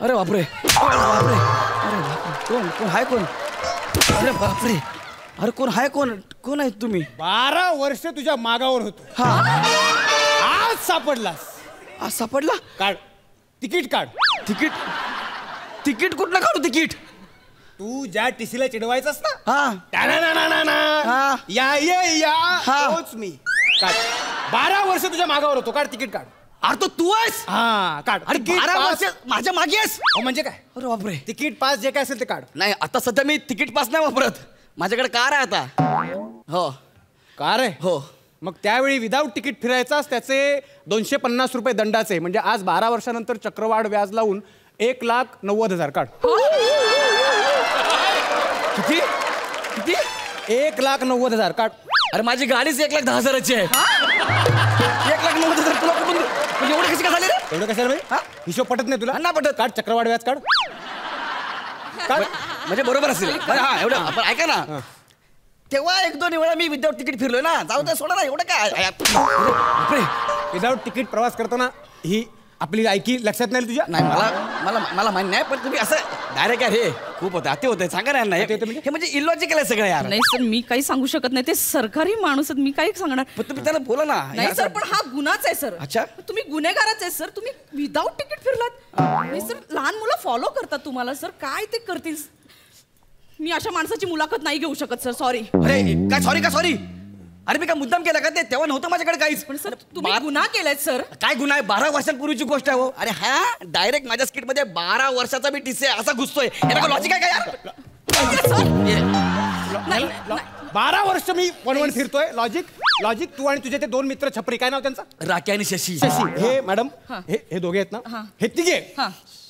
अरे बापरे, बापरे, अरे बापरे, कोण कोण हाय कोण? अरे बापरे, अरे कोण हाय कोण? कोण आहे तुम्ही? 12 वर्ष तुझ्या मागावर होतो. हा, आज सापडलास. आज सापडला? काढ तिकीट काढ. तिकीट? तिकीट कुठलं काढू तिकीट? तू ज्या टीसीला चिडवायचंस ना, हा हा. या या हा. तोच मी. काढ. 12 वर्ष तुझ्या मागावर होतो. काढ तिकीट काढ. अरे तो तू आहेस? हा काढ. अरे तिकीट 12 पास. वर्ष माझ्या मागे आहेस? म्हणजे काय? अरे बापरे. तिकीट पास जे काय असेल ते काढ. नाही, आता सध्या मी तिकीट पास नाही वापरत. माझ्याकडे कार आहे आता. हो कार आहे. हो. मग त्यावेळी विदाऊट तिकीट फिरायचास त्याचे 250 रुपये दंडाचे. म्हणजे आज 12 वर्षानंतर चक्रवाढ व्याज लावून 1,90,000 काढ. किती किती? 1,90,000 काढ. अरे माझी गाडीच 1,10,000ची आहे. 1,90,000 तुला कुठून? म्हणजे एवढे कशी काय झाले रे? एवढं कशाला भाई? हा? हिशोब पटत नाही तुला? नाही पटत. काढ चक्रवाढ व्याज काढ. काढ. म्हणजे बरोबर असेल. अरे हा, एवढं आपण ऐका ना. तेव्हा 1-2 वेळा मी विदाऊट तिकीट फिरलोय ना. जाऊ दे, सोडा ना. एवढं काय? बापरे. विदाऊट तिकीट प्रवास करताना ही आपली लायकी लक्षात नाही तुझ्या? नाही, मला मला मला मान्य आहे, पण तुम्ही असं डायरेक्ट यार हे खूप होतं, अति होतंय. सांगा ना यांना. हे म्हणजे इलॉजिकल आहे सगळं यार. नाही सर, मी काही सांगू शकत नाही. ते सरकारी माणूस आहेत, मी काही सांगणार पण तुम्ही त्याला बोला ना. नाही सर. पण हा गुन्हाच आहे सर. अच्छा. तुम्ही गुन्हेगारच आहे सर. तुम्ही विदाऊट तिकीट फिरलात. नाही सर, लहान मुलं फॉलो करतात तुम्हाला सर. काय ते करतील? मी अशा माणसाची मुलाखत नाही घेऊ शकत सर. सॉरी. अरे काय सॉरी का सॉरी? अरे मी काय मुद्दाम केला का? ते तेव्हा नव्हतं माझ्याकडे काहीच. पण सर तुम्ही गुन्हा केलाय सर. काय गुन्हा आहे? 12 वर्षांपूर्वीची गोष्ट आहे हो. अरे हा डायरेक्ट माझ्या स्किट मध्ये 12 वर्षाचा मी टीसी असा घुसतोय. याला लॉजिक आहे का यार? 12 वर्ष मी वणवण फिरतोय. लॉजिक तू आणि तुझे ते 2 मित्र छपरी, काय नाव त्यांचं? राखी आणि शशी. हे मॅडम, हे दोघे आहेत ना, हे तिघे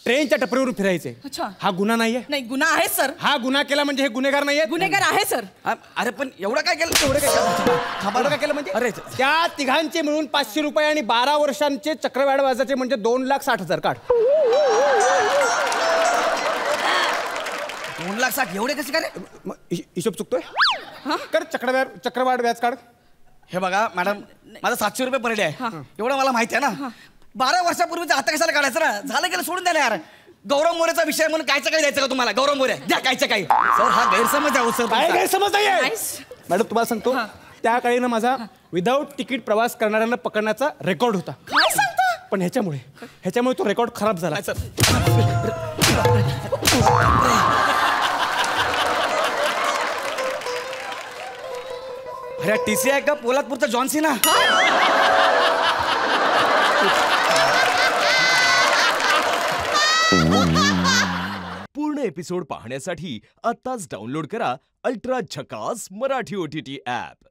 ट्रेनच्या टपरीवरून फिरायचे. अच्छा. हा गुन्हा नाहीये? नाही, गुन्हा आहे सर. हा गुन्हा केला म्हणजे हे गुन्हेगार नाहीये? गुन्हेगार आहे सर. अरे पण एवढं काय केलं? एवढं काय केलं म्हणजे? अरे त्या तिघांचे मिळून 500 रुपये आणि 12 वर्षांचे चक्रवाढ व्याजाचे म्हणजे 2,60,000 काढ. 2,60,000 एवढे कसे काय रे? हिशोब चुकतोय? कर चक्रवाढ व्याज काढ. हे बघा मॅडम, माझा 700 रुपये पर डे आहे. एवढं मला माहिती आहे ना. 12 वर्षापूर्वीचं आता कशाला काढायचं ना? झालं गेलं, सोडून द्या ना यार. गौरव मोरेचा विषय म्हणून कायचं काही द्यायचं का तुम्हाला? गौरव मोरे द्या कायचं काही. सर हा गैरसमज आहे हो सर. काय गैरसमज नाहीये नाईस. मॅडम. तुम्हाला सांगतो, त्या काळी ना माझा विदाऊट तिकीट प्रवास करणाऱ्यांना पकडण्याचा रेकॉर्ड होता. काय सांगता? पण ह्याच्यामुळे तो रेकॉर्ड खराब झाला. अरे टीसी आहे का पोलादपूरचा जॉन्सीना? पूर्ण एपिसोड पाहण्यासाठी आत्ताच डाउनलोड करा अल्ट्रा झकास मराठी OTT ॲप.